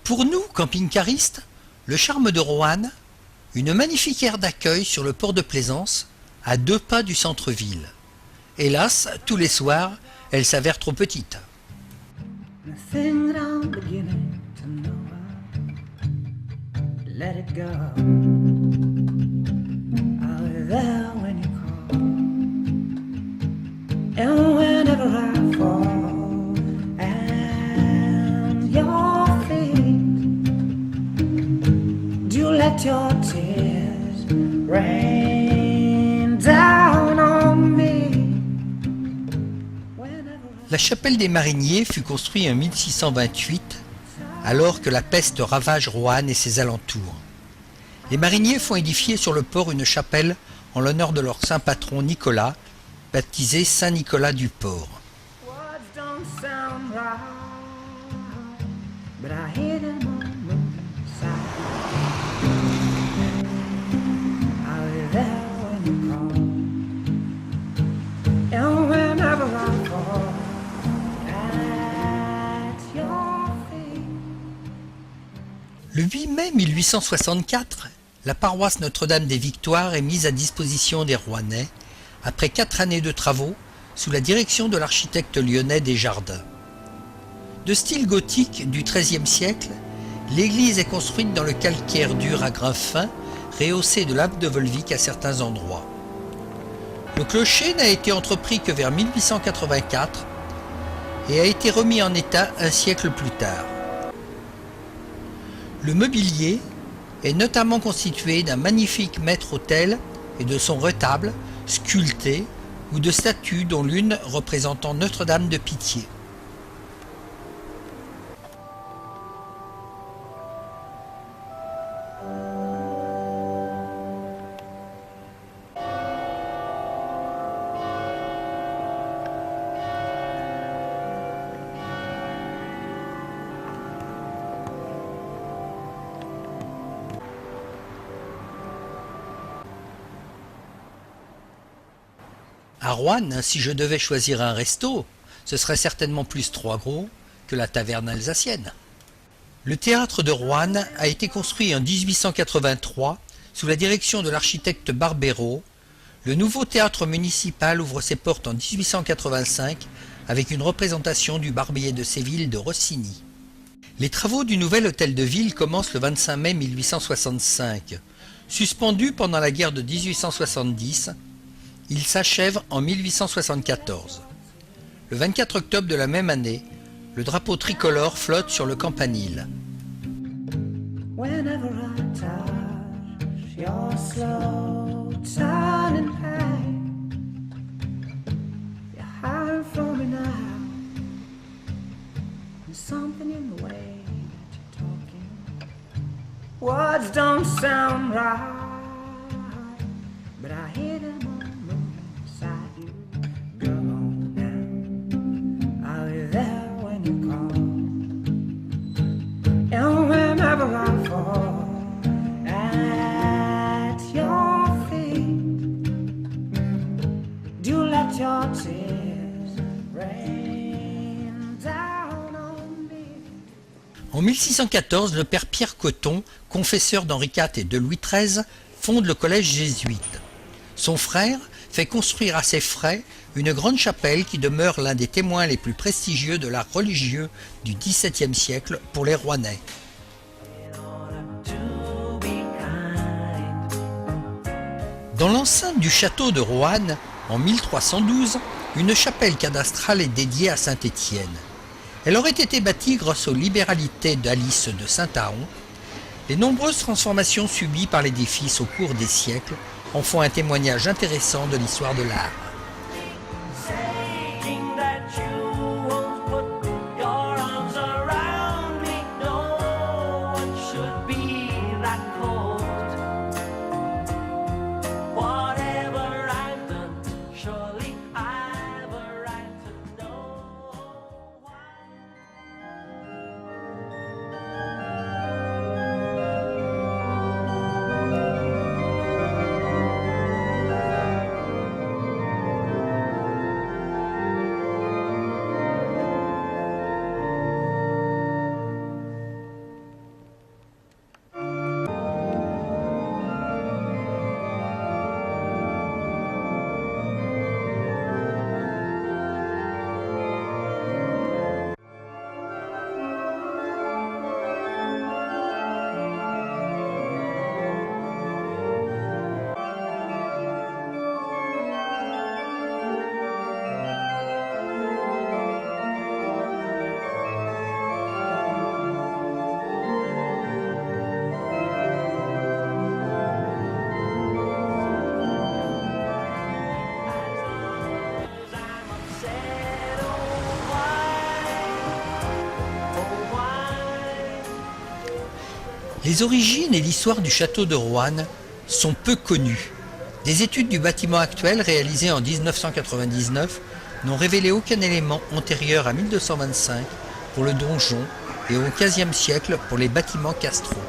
Pour nous, camping-caristes, le charme de Roanne, une magnifique aire d'accueil sur le port de Plaisance, à 2 pas du centre-ville. Hélas, tous les soirs, elle s'avère trop petite. Let your tears rain down on me. La chapelle des Mariniers fut construite en 1628, alors que la peste ravage Roanne et ses alentours. Les mariniers font édifier sur le port une chapelle en l'honneur de leur saint patron Nicolas, baptisé Saint Nicolas du Port. Le 8 mai 1864, la paroisse Notre-Dame des Victoires est mise à disposition des Rouennais après 4 années de travaux sous la direction de l'architecte lyonnais Desjardins. De style gothique du XIIIe siècle, l'église est construite dans le calcaire dur à grains fins, rehaussé de laves de Volvic à certains endroits. Le clocher n'a été entrepris que vers 1884 et a été remis en état un siècle plus tard. Le mobilier est notamment constitué d'un magnifique maître-autel et de son retable sculpté ou de statues dont l'une représentant Notre-Dame de Pitié. À Roanne, si je devais choisir un resto, ce serait certainement plus 3 gros que la taverne alsacienne. Le théâtre de Roanne a été construit en 1883 sous la direction de l'architecte Barbero. Le nouveau théâtre municipal ouvre ses portes en 1885 avec une représentation du Barbier de Séville de Rossini. Les travaux du nouvel hôtel de ville commencent le 25 mai 1865. Suspendu pendant la guerre de 1870, il s'achève en 1874. Le 24 octobre de la même année, le drapeau tricolore flotte sur le campanile. Words don't sound right, but I hear them all moving inside you. Go on now, I'll be there when you call. And whenever I fall at your feet, do let your tears rain down on me. En 1614, le père Pierre Coton, confesseur d'Henri IV et de Louis XIII, fonde le collège jésuite. Son frère fait construire à ses frais une grande chapelle qui demeure l'un des témoins les plus prestigieux de l'art religieux du XVIIe siècle pour les Rouennais. Dans l'enceinte du château de Roanne, en 1312, une chapelle cadastrale est dédiée à Saint-Étienne. Elle aurait été bâtie grâce aux libéralités d'Alice de Saint-Ahon. Les nombreuses transformations subies par l'édifice au cours des siècles en font un témoignage intéressant de l'histoire de l'art. Les origines et l'histoire du château de Roanne sont peu connues. Des études du bâtiment actuel réalisées en 1999 n'ont révélé aucun élément antérieur à 1225 pour le donjon et au XVe siècle pour les bâtiments castraux.